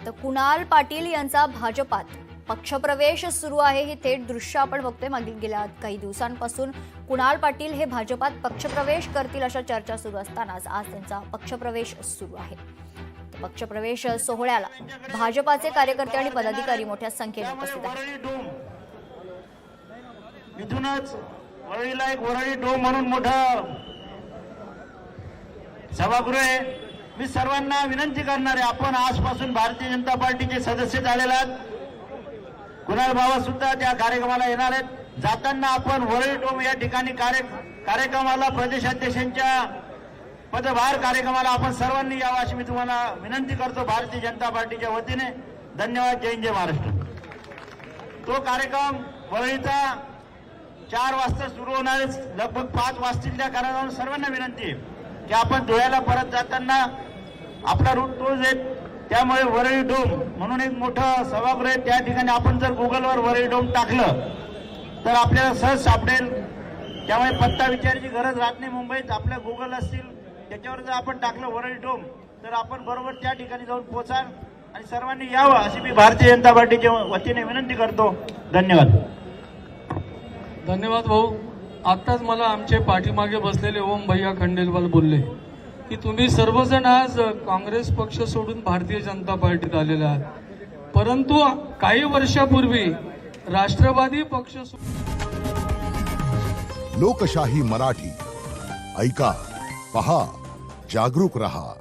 तर कुणाल पाटील यांचा भाजपात पक्षप्रवेश सुरू आहे। ही थेट दृश्य आपण बघतोय। मागील गेल्या काही दिवसांपासून कुणाल पाटील हे भाजपात पक्षप्रवेश करतील अशा चर्चा सुरू असतानाच आज त्यांचा पक्षप्रवेश सुरू आहे। पक्षप्रवेश सोहळ्याला भाजपाचे कार्यकर्ते आणि पदाधिकारी मोठ्या संख्येने उपस्थित आहेत। इथूनच वरळीला एक वरळी डोम म्हणून मोठा सभागृह आहे। मी सर्वांना विनंती करणार आहे, आपण आजपासून भारतीय जनता पार्टीचे सदस्य झालेले आहात। कुणाल बाबा सुद्धा त्या कार्यक्रमाला येणार आहेत। जाताना आपण वरळी डोम या ठिकाणी कार्यक्रमाला प्रदेशाध्यक्षांच्या पदभार कार्यक्रमाला आपण सर्वांनी यावं अशी मी तुम्हाला विनंती करतो भारतीय जनता पार्टीच्या वतीने। धन्यवाद। जय हिंद, जय महाराष्ट्र। तो कार्यक्रम वरळीचा 4 वाजता सुरू होणार आहे, लगभग 5 वाजतील। त्या कारणावरून सर्वांना विनंती आहे की आपण धुळ्याला परत जाताना आपला रूट तोच आहे, त्यामुळे वरळी डोम म्हणून एक मोठं सभागृह आहे। त्या ठिकाणी आपण जर गुगलवर वरळी डोम टाकलं तर आपल्याला सहज सापडेल, त्यामुळे पत्ता विचारायची गरज राहत नाही। मुंबईत आपल्या गुगल असतील त्याच्यावर जर आपण टाकलं वरळी डोम तर आपण बरोबर त्या ठिकाणी जाऊन पोहोचाल आणि सर्वांनी यावं अशी मी भारतीय जनता पार्टीच्या वतीने विनंती करतो। धन्यवाद। धन्यवाद भाऊ। आत्ताच मला आमचे पाठीमागे बसलेले ओम भैया खंडेलवाल बोलले की तुम्ही सर्वजण आज काँग्रेस पक्ष सोडून भारतीय जनता पार्टीत आलेले आहात, परंतु काही वर्षापूर्वी राष्ट्रवादी पक्ष लोकशाही मराठी ऐका, पहा, जागरूक रहा।